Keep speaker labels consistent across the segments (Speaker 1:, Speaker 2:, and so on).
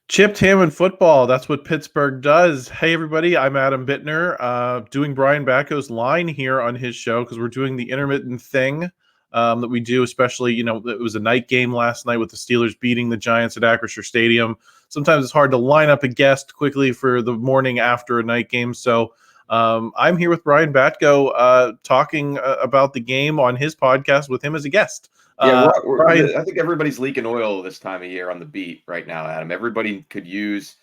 Speaker 1: Chipped ham and football. That's what Pittsburgh does. Hey, everybody. I'm Adam Bittner, doing Brian Batko's line here on his show because we're doing the intermittent thing that we do, especially, it was a night game last night with the Steelers beating the Giants at Acrisure Stadium. Sometimes it's hard to line up a guest quickly for the morning after a night game. So I'm here with Brian Batko talking about the game on his podcast with him as a guest.
Speaker 2: Yeah,
Speaker 1: Brian,
Speaker 2: I think everybody's leaking oil this time of year on the beat right now, Adam. Everybody could use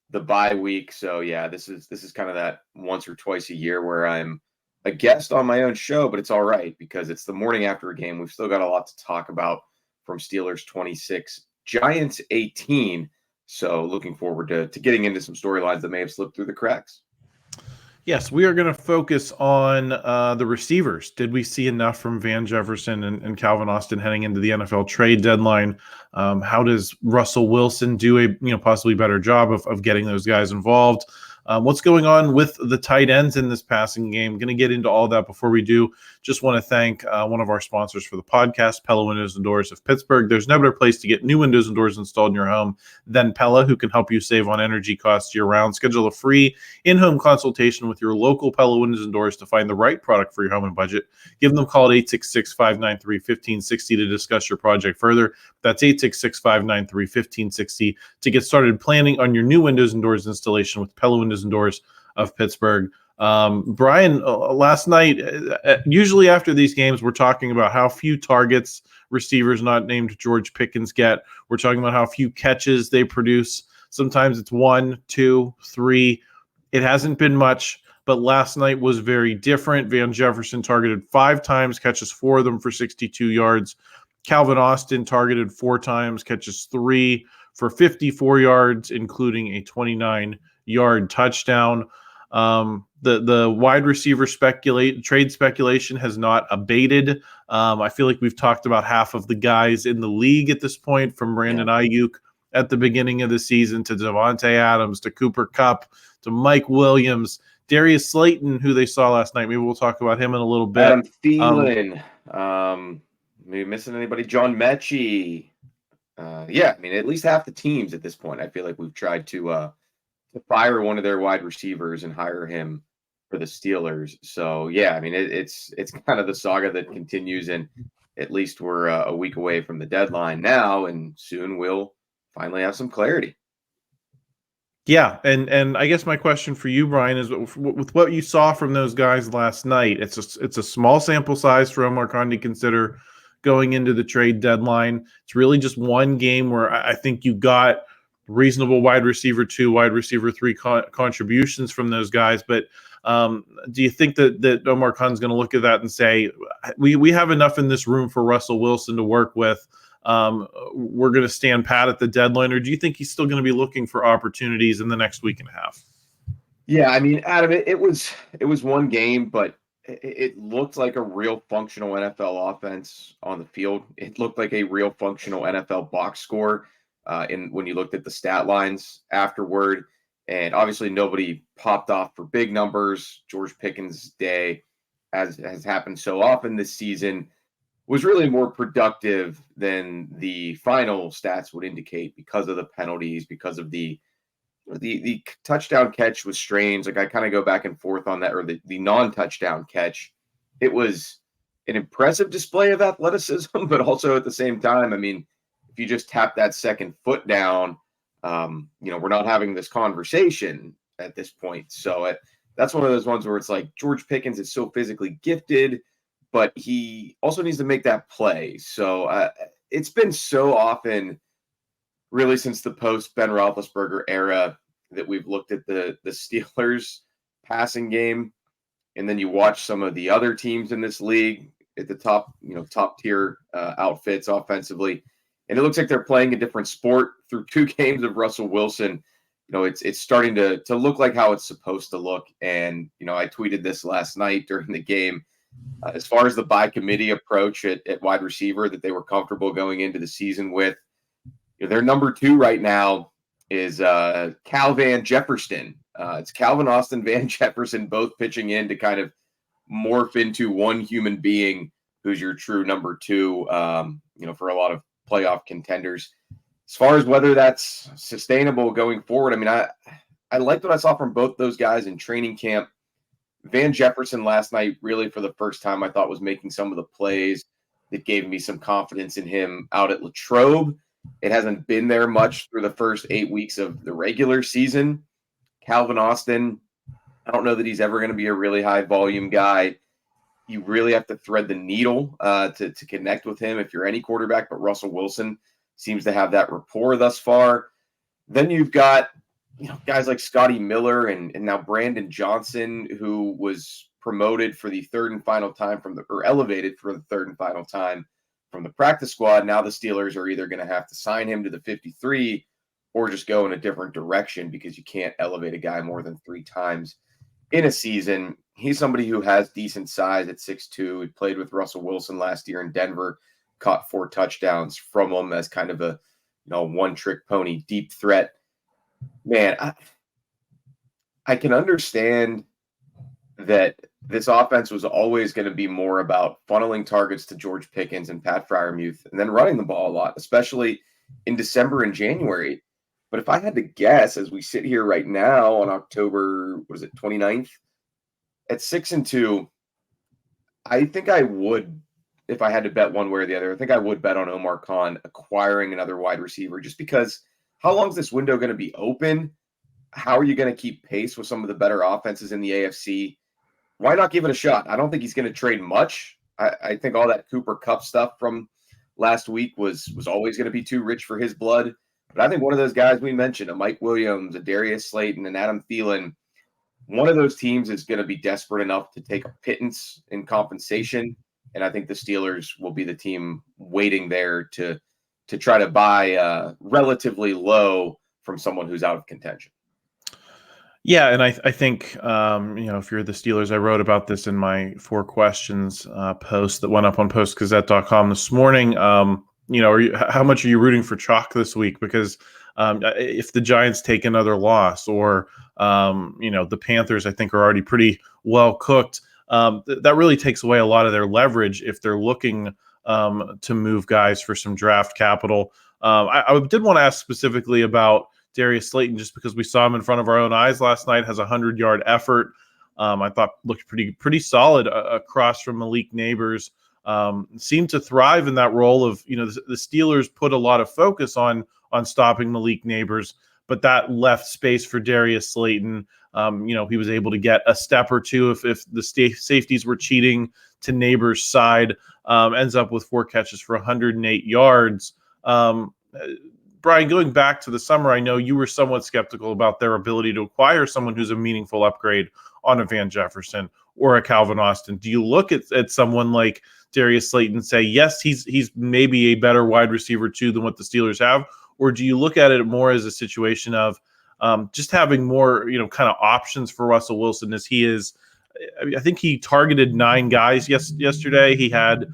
Speaker 2: the bye week. So yeah, this is kind of that once or twice a year where I'm a guest on my own show, but it's all right because it's the morning after a game. We've still got a lot to talk about from Steelers 26, Giants 18. So looking forward to getting into some storylines that may have slipped through the cracks.
Speaker 1: Yes, we are going to focus on the receivers. Did we see enough from Van Jefferson and Calvin Austin heading into the NFL trade deadline? How does Russell Wilson do a possibly better job of getting those guys involved? What's going on with the tight ends in this passing game? Going to get into all that. Before we do, just want to thank one of our sponsors for the podcast, Pella Windows and Doors of Pittsburgh. There's no better place to get new windows and doors installed in your home than Pella, who can help you save on energy costs year-round. Schedule a free in-home consultation with your local Pella Windows and Doors to find the right product for your home and budget. Give them a call at 866-593-1560 to discuss your project further. That's 866-593-1560 to get started planning on your new windows and doors installation with Pella Windows and Doors of Pittsburgh. Brian, last night, usually after these games, we're talking about how few targets receivers not named George Pickens get. We're talking about how few catches they produce. Sometimes it's 1, 2, 3. It hasn't been much, but last night was very different. Van Jefferson targeted 5 times, catches 4 of them for 62 yards. Calvin Austin targeted 4 times, catches 3 for 54 yards, including a 29-yard touchdown. The wide receiver trade speculation has not abated. I feel like we've talked about half of the guys in the league at this point, from Brandon Ayuk at the beginning of the season to Devontae Adams to Cooper Kupp to Mike Williams, Darius Slayton, who they saw last night. Maybe we'll talk about him in a little bit.
Speaker 2: Adam Thielen. Maybe missing anybody? John Mechie. Yeah, I mean, at least half the teams at this point, I feel like we've tried to fire one of their wide receivers and hire him for the Steelers. So yeah, I mean, it's kind of the saga that continues, and at least we're a week away from the deadline now, and soon we'll finally have some clarity.
Speaker 1: Yeah, and I guess my question for you, Brian, is with what you saw from those guys last night. It's a small sample size for Omar Khan to consider going into the trade deadline. It's really just one game where I think you got reasonable wide receiver 2, wide receiver 3 contributions from those guys. But do you think that Omar Khan's going to look at that and say, we have enough in this room for Russell Wilson to work with? We're going to stand pat at the deadline, or do you think he's still going to be looking for opportunities in the next week and a half?
Speaker 2: Yeah, I mean, Adam, it was one game, but it looked like a real functional NFL offense on the field. It looked like a real functional NFL box score when you looked at the stat lines afterward. And obviously nobody popped off for big numbers. George Pickens' day, as has happened so often this season, was really more productive than the final stats would indicate because of the penalties, because of the touchdown catch was strange. Like, I kind of go back and forth on that, or the non-touchdown catch. It was an impressive display of athleticism, but also at the same time, I mean, if you just tap that second foot down, we're not having this conversation at this point. So that's one of those ones where it's like George Pickens is so physically gifted, but he also needs to make that play. So it's been so often, really since the post-Ben Roethlisberger era, that we've looked at the Steelers passing game, and then you watch some of the other teams in this league at the top tier outfits offensively, and it looks like they're playing a different sport through 2 games of Russell Wilson. It's starting to look like how it's supposed to look. And I tweeted this last night during the game. As far as the by committee approach at wide receiver that they were comfortable going into the season with, their number 2 right now is Cal Van Jefferson. It's Calvin Austin, Van Jefferson, both pitching in to kind of morph into one human being who's your true number 2, for a lot of playoff contenders. as far as whether that's sustainable going forward, I mean, I liked what I saw from both those guys in training camp. Van Jefferson last night, really for the first time, I thought was making some of the plays that gave me some confidence in him out at Latrobe. It hasn't been there much through the first 8 weeks of the regular season. Calvin Austin, I don't know that he's ever going to be a really high volume guy. You really have to thread the needle to connect with him if you're any quarterback, but Russell Wilson seems to have that rapport thus far. Then you've got guys like Scotty Miller and now Brandon Johnson, who was promoted for the third and final time or elevated for the third and final time from the practice squad. Now the Steelers are either going to have to sign him to the 53 or just go in a different direction because you can't elevate a guy more than 3 times in a season. He's somebody who has decent size at 6'2". He played with Russell Wilson last year in Denver, caught 4 touchdowns from him as kind of a one-trick pony deep threat. Man, I can understand that this offense was always going to be more about funneling targets to George Pickens and Pat Freiermuth and then running the ball a lot, especially in December and January. But if I had to guess, as we sit here right now on October, 29th, at 6-2, I think I would, if I had to bet one way or the other, I think I would bet on Omar Khan acquiring another wide receiver, just because how long is this window going to be open? How are you going to keep pace with some of the better offenses in the AFC? Why not give it a shot? I don't think he's going to trade much. I think all that Cooper Kupp stuff from last week was always going to be too rich for his blood. But I think one of those guys we mentioned, a Mike Williams, a Darius Slayton, and Adam Thielen, one of those teams is going to be desperate enough to take a pittance in compensation. And I think the Steelers will be the team waiting there to try to buy relatively low from someone who's out of contention.
Speaker 1: Yeah, and I think if you're the Steelers, I wrote about this in my 4 questions post that went up on postgazette.com this morning. How much are you rooting for chalk this week? Because if the Giants take another loss, or the Panthers, I think, are already pretty well cooked, that really takes away a lot of their leverage if they're looking to move guys for some draft capital. I did want to ask specifically about Darius Slayton, just because we saw him in front of our own eyes last night. Has a 100-yard effort. I thought looked pretty solid across from Malik Neighbors. Seemed to thrive in that role of, the Steelers put a lot of focus on stopping Malik Neighbors, but that left space for Darius Slayton. He was able to get a step or two if the safeties were cheating to Neighbors' side. Ends up with 4 catches for 108 yards. Brian, going back to the summer, I know you were somewhat skeptical about their ability to acquire someone who's a meaningful upgrade on a Van Jefferson or a Calvin Austin. Do you look at someone like Darius Slayton and say, yes, he's maybe a better wide receiver too than what the Steelers have? Or do you look at it more as a situation of just having more, kind of options for Russell Wilson as he is? I think he targeted 9 guys yesterday. He had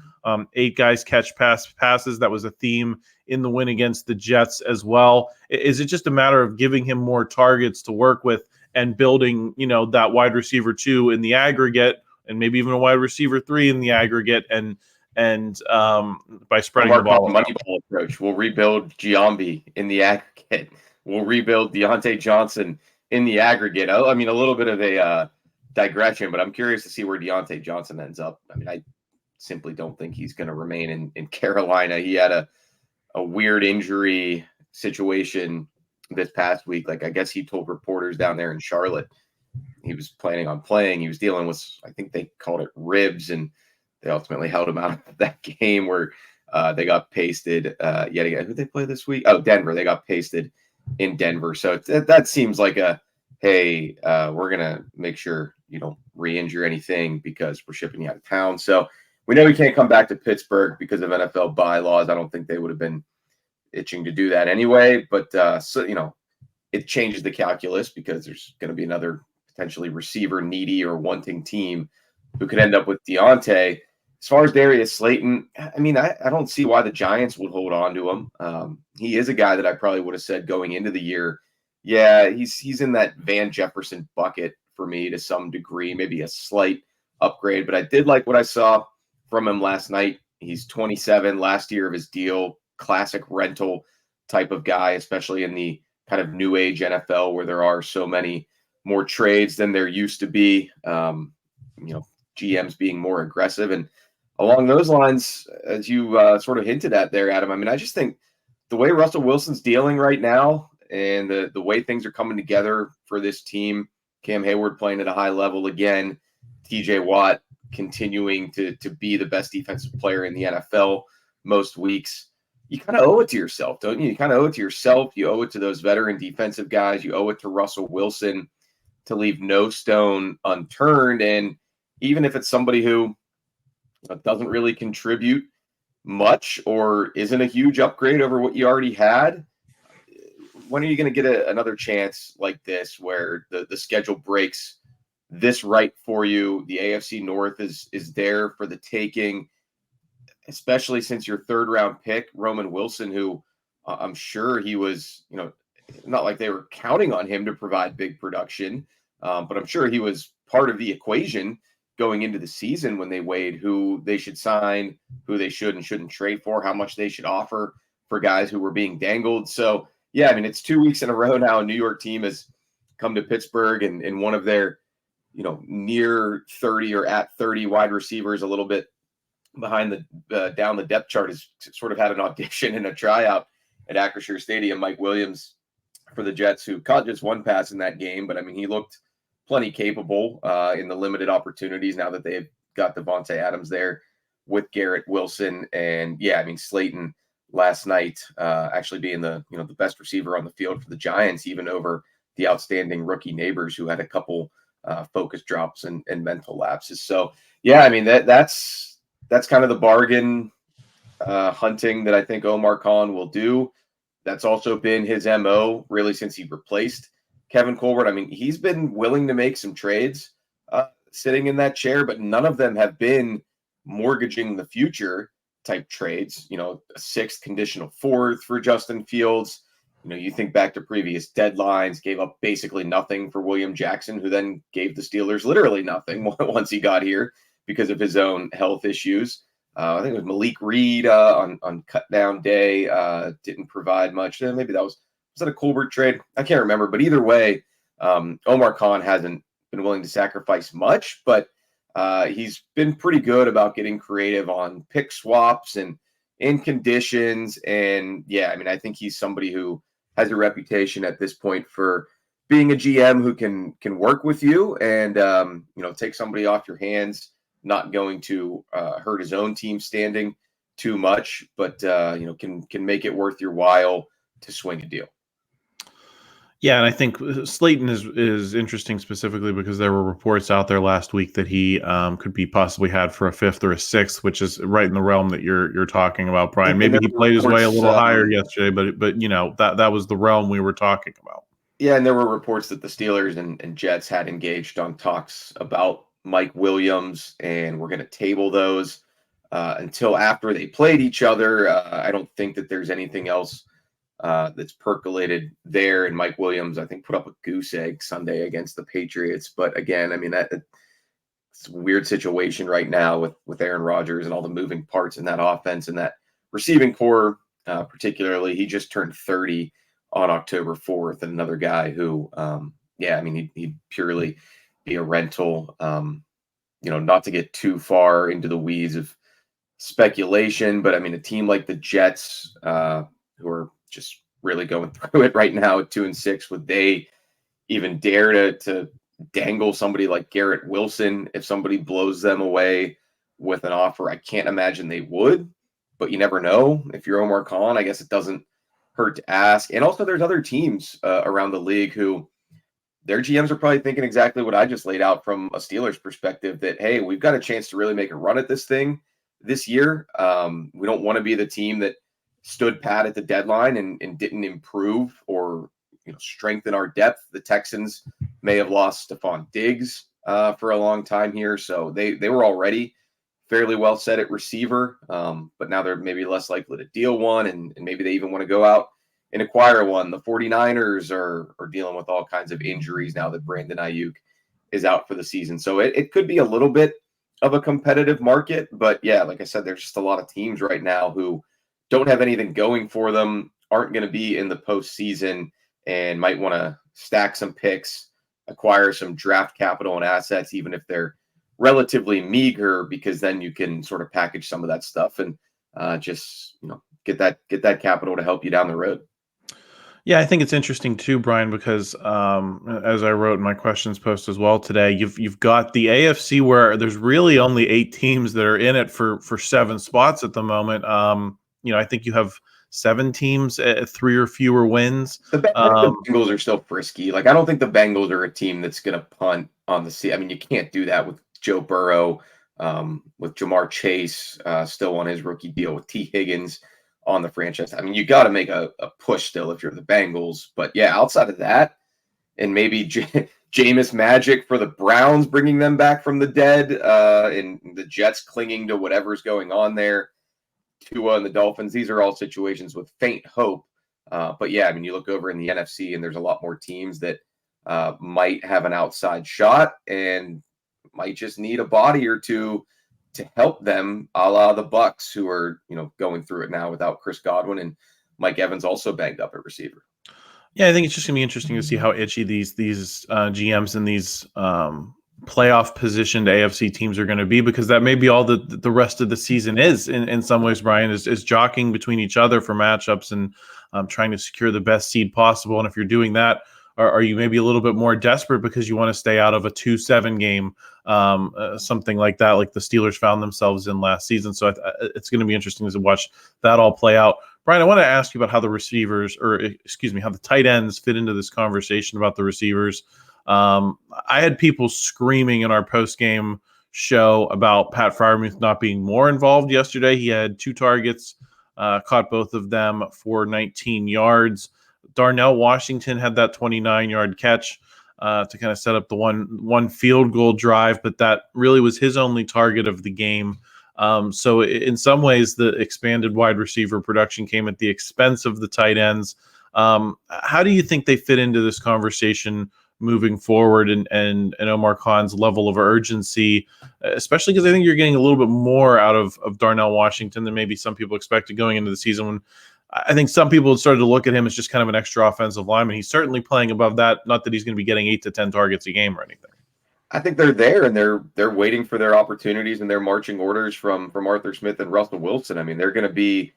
Speaker 1: 8 guys catch passes. That was a theme in the win against the Jets as well. Is it just a matter of giving him more targets to work with and building, that wide receiver 2 in the aggregate, and maybe even a wide receiver 3 in the aggregate, and by spreading the ball?
Speaker 2: Moneyball approach. We'll rebuild Giambi in the aggregate. We'll rebuild Deontay Johnson in the aggregate. I mean, a little bit of a digression, but I'm curious to see where Deontay Johnson ends up. I mean, I simply don't think he's going to remain in Carolina. He had a weird injury situation this past week. Like, I guess he told reporters down there in Charlotte he was planning on playing. He was dealing with, I think they called it ribs, and they ultimately held him out of that game where they got pasted yet again. Who did they play this week? Oh, Denver. They got pasted in Denver. So that seems like hey, we're going to make sure you don't re-injure anything because we're shipping you out of town. So we know he can't come back to Pittsburgh because of NFL bylaws. I don't think they would have been itching to do that anyway. But, it changes the calculus because there's going to be another potentially receiver needy or wanting team who could end up with Deontay. As far as Darius Slayton, I mean, I don't see why the Giants would hold on to him. He is a guy that I probably would have said going into the year, yeah, he's in that Van Jefferson bucket for me to some degree, maybe a slight upgrade. But I did like what I saw from him last night. He's 27, last year of his deal, classic rental. type of guy, especially in the kind of new age NFL where there are so many more trades than there used to be. GMs being more aggressive. And along those lines, as you sort of hinted at there, Adam, I mean, I just think the way Russell Wilson's dealing right now and the way things are coming together for this team, Cam Hayward playing at a high level again, TJ Watt continuing to be the best defensive player in the NFL most weeks. You kind of owe it to yourself, don't you? You kind of owe it to yourself. You owe it to those veteran defensive guys. You owe it to Russell Wilson to leave no stone unturned. And even if it's somebody who doesn't really contribute much or isn't a huge upgrade over what you already had, when are you going to get another chance like this where the schedule breaks this right for you? The AFC North is there for the taking, especially since your third round pick, Roman Wilson, who I'm sure he was, not like they were counting on him to provide big production, but I'm sure he was part of the equation going into the season when they weighed who they should sign, who they should and shouldn't trade for, how much they should offer for guys who were being dangled. So, yeah, I mean, it's 2 weeks in a row now. A New York team has come to Pittsburgh and one of their, near 30 or at 30 wide receivers, a little bit behind down the depth chart, has sort of had an audition and a tryout at Acrisure Stadium. Mike Williams for the Jets, who caught just one pass in that game, but I mean, he looked plenty capable in the limited opportunities now that they've got Devontae Adams there with Garrett Wilson. And yeah, I mean, Slayton last night actually being the best receiver on the field for the Giants, even over the outstanding rookie Neighbors, who had a couple focus drops and mental lapses. So yeah, I mean, that's kind of the bargain hunting that I think Omar Khan will do. That's also been his MO really since he replaced Kevin Colbert. I mean, he's been willing to make some trades sitting in that chair, but none of them have been mortgaging the future type trades. A sixth conditional fourth for Justin Fields. You think back to previous deadlines, gave up basically nothing for William Jackson, who then gave the Steelers literally nothing once he got here because of his own health issues. I think it was Malik Reed on cut down day, didn't provide much. Maybe was that a Colbert trade? I can't remember, but either way, Omar Khan hasn't been willing to sacrifice much, but he's been pretty good about getting creative on pick swaps and in conditions. And yeah, I mean, I think he's somebody who has a reputation at this point for being a GM who can work with you and take somebody off your hands, not going to hurt his own team standing too much, but can make it worth your while to swing a deal.
Speaker 1: Yeah, and I think Slayton is interesting specifically because there were reports out there last week that he could be possibly had for a fifth or a sixth, which is right in the realm that you're talking about, Brian. Maybe he played his way a little higher yesterday, but that was the realm we were talking about.
Speaker 2: Yeah, and there were reports that the Steelers and Jets had engaged on talks about Mike Williams, and we're going to table those until after they played each other. I don't think that there's anything else that's percolated there. And Mike Williams, I think, put up a goose egg Sunday against the Patriots. But again, I mean, it's a weird situation right now with Aaron Rodgers and all the moving parts in that offense and that receiving core, particularly. He just turned 30 on October 4th, and another guy who, he'd purely be a rental. Not to get too far into the weeds of speculation, but I mean, a team like the Jets, who are just really going through it right now at 2-6, would they even dare to dangle somebody like Garrett Wilson if somebody blows them away with an offer? I can't imagine they would, but you never know. If you're Omar Khan, I guess it doesn't hurt to ask. And also there's other teams around the league who their GMs are probably thinking exactly what I just laid out from a Steelers perspective, that, hey, we've got a chance to really make a run at this thing this year. We don't want to be the team that stood pat at the deadline and didn't improve or strengthen our depth. The Texans may have lost Stephon Diggs for a long time here, so they were already fairly well set at receiver, but now they're maybe less likely to deal one, and maybe they even want to go out and acquire one. The 49ers are dealing with all kinds of injuries now that Brandon Ayuk is out for the season, so it could be a little bit of a competitive market. But yeah, like I said, there's just a lot of teams right now who don't have anything going for them aren't going to be in the postseason and might want to stack some picks, acquire some draft capital and assets, even if they're relatively meager, because then you can sort of package some of that stuff and just get that capital to help you down the road.
Speaker 1: Yeah, I think it's interesting too, Brian, because as I wrote in my questions post as well today, you've got the AFC where there's really only 8 teams that are in it for 7 spots at the moment. I think you have 7 teams at 3 or fewer wins.
Speaker 2: The Bengals are still frisky. Like, I don't think the Bengals are a team that's going to punt on the season. I mean, you can't do that with Joe Burrow, with Jamar Chase still on his rookie deal, with T. Higgins on the franchise. I mean, you got to make a push still if you're the Bengals. But yeah, outside of that, and maybe Jameis Magic for the Browns, bringing them back from the dead, and the Jets clinging to whatever's going on there, Tua and the Dolphins, these are all situations with faint hope. But yeah, I mean, you look over in the NFC and there's a lot more teams that might have an outside shot and might just need a body or two to help them, a la the Bucs, who are going through it now without Chris Godwin, and Mike Evans also banged up at receiver.
Speaker 1: Yeah, I think it's just gonna be interesting to see how itchy these GMs and these playoff positioned AFC teams are going to be, because that may be all the rest of the season is in some ways. Brian is jockeying between each other for matchups and trying to secure the best seed possible. And if you're doing that, are you maybe a little bit more desperate because you want to stay out of a 2-7 game, something like that, like the Steelers found themselves in last season? So it's going to be interesting to watch that all play out. Brian, I want to ask you about how the how the tight ends fit into this conversation about the receivers. I had people screaming in our post-game show about Pat Freiermuth not being more involved yesterday. He had 2 targets, caught both of them for 19 yards. Darnell Washington had that 29-yard catch to kind of set up the one field goal drive, but that really was his only target of the game. So in some ways, the expanded wide receiver production came at the expense of the tight ends. How do you think they fit into this conversation moving forward, and Omar Khan's level of urgency, especially because I think you're getting a little bit more out of Darnell Washington than maybe some people expected going into the season, when I think some people had started to look at him as just kind of an extra offensive lineman. He's certainly playing above that. Not that he's going to be getting 8 to 10 targets a game or anything.
Speaker 2: I think they're there, and they're waiting for their opportunities and their marching orders from Arthur Smith and Russell Wilson. I mean, they're going to be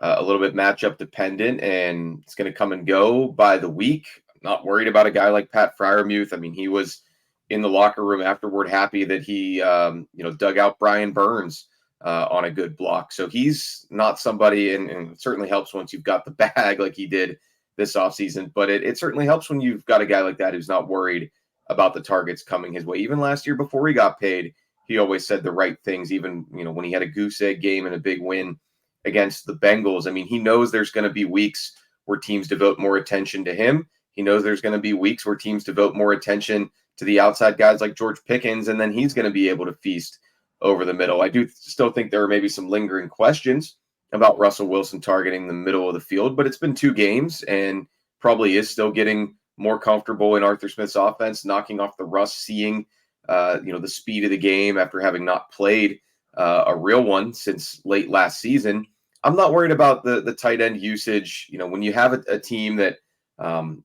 Speaker 2: a little bit matchup dependent, and it's going to come and go by the week. Not worried about a guy like Pat Freiermuth. I mean, he was in the locker room afterward happy that he, dug out Brian Burns on a good block. So he's not somebody, and it certainly helps once you've got the bag like he did this offseason. But it certainly helps when you've got a guy like that who's not worried about the targets coming his way. Even last year before he got paid, he always said the right things, even, when he had a goose egg game and a big win against the Bengals. I mean, he knows there's going to be weeks where teams devote more attention to him. He knows there's going to be weeks where teams devote more attention to the outside guys like George Pickens, and then he's going to be able to feast over the middle. I do still think there are maybe some lingering questions about Russell Wilson targeting the middle of the field, but it's been 2 games and probably is still getting more comfortable in Arthur Smith's offense, knocking off the rust, seeing the speed of the game after having not played a real one since late last season. I'm not worried about the tight end usage. When you have a team that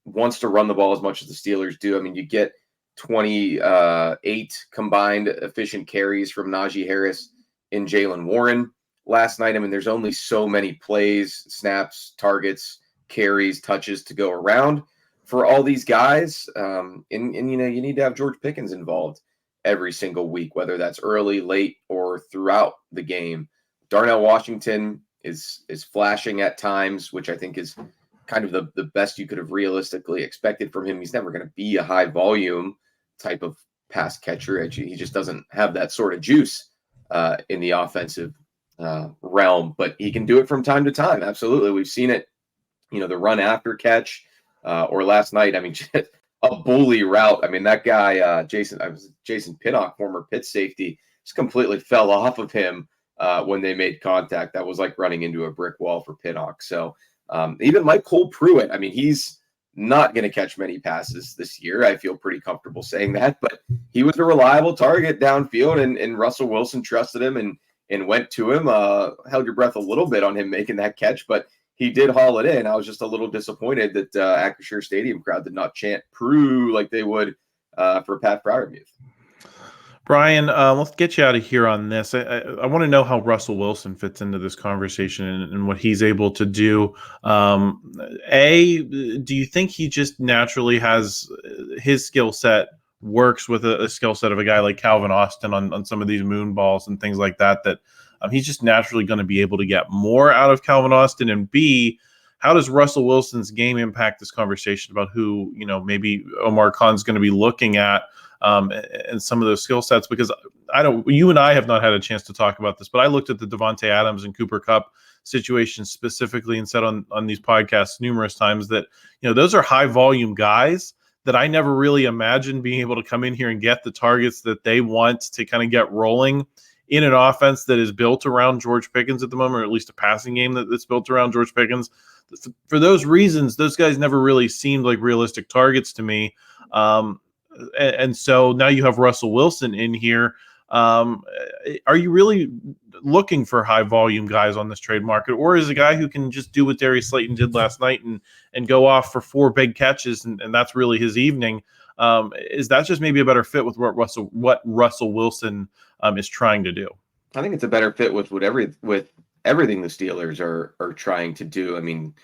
Speaker 2: wants to run the ball as much as the Steelers do, I mean, you get 28 combined efficient carries from Najee Harris and Jaylen Warren last night. I mean, there's only so many plays, snaps, targets, carries, touches to go around for all these guys. And you need to have George Pickens involved every single week, whether that's early, late, or throughout the game. Darnell Washington is flashing at times, which I think is kind of the best you could have realistically expected from him. He's never going to be a high volume type of pass catcher. He just doesn't have that sort of juice in the offensive realm, but he can do it from time to time. Absolutely. We've seen it, the run after catch, or last night, I mean, a bully route. I mean, that guy, Jason Pinnock, former Pitt safety, just completely fell off of him when they made contact. That was like running into a brick wall for Pinnock. So even Mike Cole Pruitt, I mean, he's not going to catch many passes this year. I feel pretty comfortable saying that, but he was a reliable target downfield, and Russell Wilson trusted him and went to him. Held your breath a little bit on him making that catch, but he did haul it in. I was just a little disappointed that Acrisure Stadium crowd did not chant "Prue" like they would for Pat Freiermuth.
Speaker 1: Brian, let's get you out of here on this. I want to know how Russell Wilson fits into this conversation and what he's able to do. Do you think he just naturally has his skill set works with a skill set of a guy like Calvin Austin on some of these moon balls and things like that, he's just naturally going to be able to get more out of Calvin Austin? And B, how does Russell Wilson's game impact this conversation about who, maybe Omar Khan's going to be looking at and some of those skill sets? Because you and I have not had a chance to talk about this, but I looked at the Devontae Adams and Cooper Kupp situation specifically and said on these podcasts numerous times that, those are high volume guys that I never really imagined being able to come in here and get the targets that they want to kind of get rolling in an offense that is built around George Pickens at the moment, or at least a passing game that's built around George Pickens. For those reasons, those guys never really seemed like realistic targets to me. And so now you have Russell Wilson in here. Are you really looking for high volume guys on this trade market, or is a guy who can just do what Darius Slayton did last night and go off for 4 big catches and that's really his evening? Is that just maybe a better fit with what Russell Wilson is trying to do?
Speaker 2: I think it's a better fit with everything the Steelers are trying to do. I mean,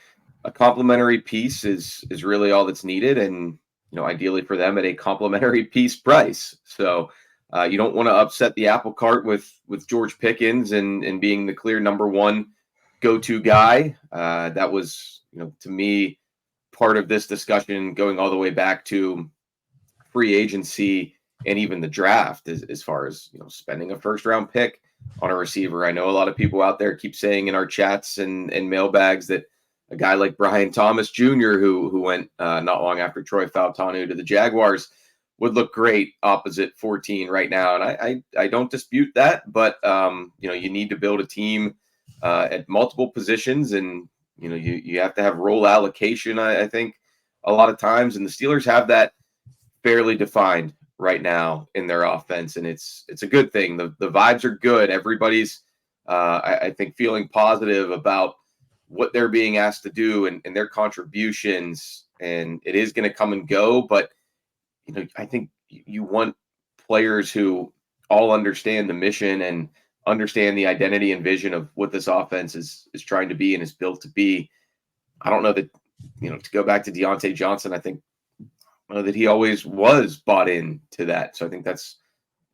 Speaker 2: a complementary piece is really all that's needed, and ideally for them at a complimentary piece price. So you don't want to upset the apple cart with George Pickens and being the clear number one go-to guy. That was, to me, part of this discussion going all the way back to free agency and even the draft as far as, spending a first-round pick on a receiver. I know a lot of people out there keep saying in our chats and mailbags that a guy like Brian Thomas Jr., who went not long after Troy Fautanu to the Jaguars, would look great opposite 14 right now. And I don't dispute that, but you need to build a team at multiple positions, and you have to have role allocation, I think, a lot of times. And the Steelers have that fairly defined right now in their offense, and it's a good thing. The vibes are good. Everybody's I think feeling positive about what they're being asked to do and their contributions, and it is going to come and go. But I think you want players who all understand the mission and understand the identity and vision of what this offense is trying to be and is built to be. I don't know that, to go back to Deontay Johnson, I think that he always was bought into that. So I think that's,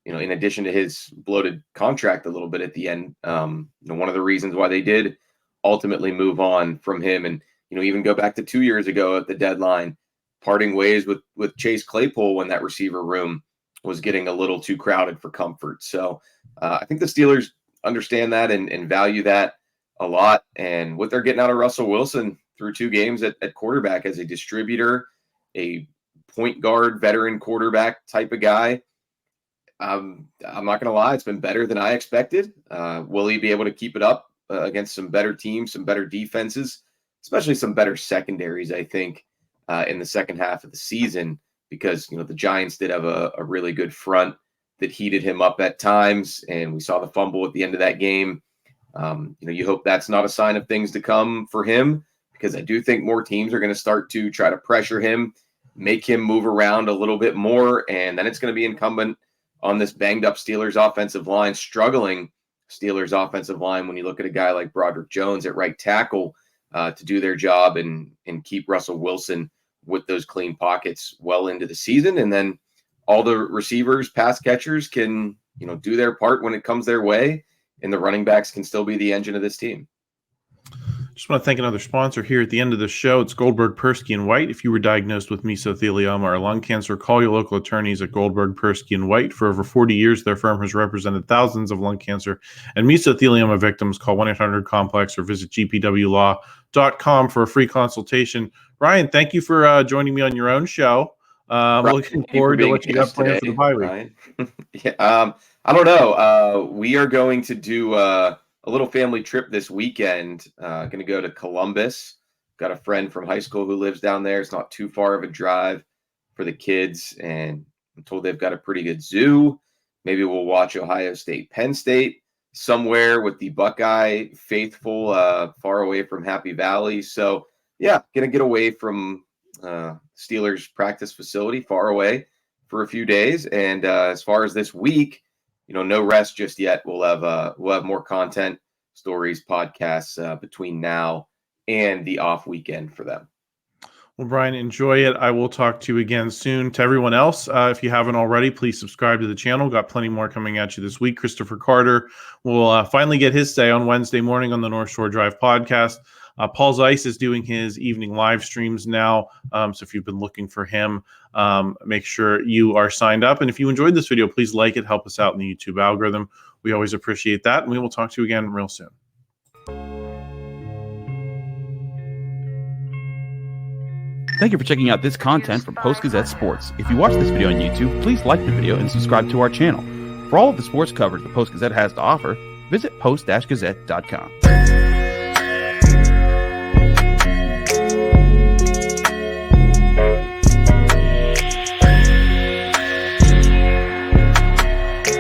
Speaker 2: in addition to his bloated contract a little bit at the end, one of the reasons why they did ultimately move on from him. And, even go back to 2 years ago at the deadline, parting ways with Chase Claypool when that receiver room was getting a little too crowded for comfort. So I think the Steelers understand that and value that a lot. And what they're getting out of Russell Wilson through 2 games at quarterback as a distributor, a point guard, veteran quarterback type of guy, I'm not going to lie, it's been better than I expected. Will he be able to keep it up against some better teams, some better defenses, especially some better secondaries, I think, in the second half of the season? Because, the Giants did have a really good front that heated him up at times, and we saw the fumble at the end of that game. You hope that's not a sign of things to come for him, because I do think more teams are going to start to try to pressure him, make him move around a little bit more, and then it's going to be incumbent on this banged-up Steelers offensive line, struggling Steelers offensive line, when you look at a guy like Broderick Jones at right tackle, to do their job and keep Russell Wilson with those clean pockets well into the season. And then all the receivers, pass catchers can, do their part when it comes their way, and the running backs can still be the engine of this team.
Speaker 1: Just want to thank another sponsor here at the end of the show. It's Goldberg, Persky & White. If you were diagnosed with mesothelioma or lung cancer, call your local attorneys at Goldberg, Persky & White. For over 40 years, their firm has represented thousands of lung cancer and mesothelioma victims. Call 1-800-COMPLEX or visit gpwlaw.com for a free consultation. Ryan, thank you for joining me on your own show. I'm looking forward to what you got planned for the bye week.
Speaker 2: Yeah, I don't know. We are going to do a little family trip this weekend. Going to go to Columbus. Got a friend from high school who lives down there. It's not too far of a drive for the kids, and I'm told they've got a pretty good zoo. Maybe we'll watch Ohio State, Penn State somewhere with the Buckeye faithful, far away from Happy Valley. So yeah, gonna get away from Steelers practice facility, far away for a few days. And as far as this week, no rest just yet. We'll have more content, stories, podcasts between now and the off weekend for them.
Speaker 1: Well, Brian, enjoy it. I will talk to you again soon. To everyone else, if you haven't already, please subscribe to the channel. Got plenty more coming at you this week. Christopher Carter will finally get his say on Wednesday morning on the North Shore Drive podcast. Paul Zeiss is doing his evening live streams now. So if you've been looking for him, make sure you are signed up. And if you enjoyed this video, please like it. Help us out in the YouTube algorithm. We always appreciate that. And we will talk to you again real soon.
Speaker 3: Thank you for checking out this content from Post-Gazette Sports. If you watch this video on YouTube, please like the video and subscribe to our channel. For all of the sports coverage the Post-Gazette has to offer, visit post-gazette.com.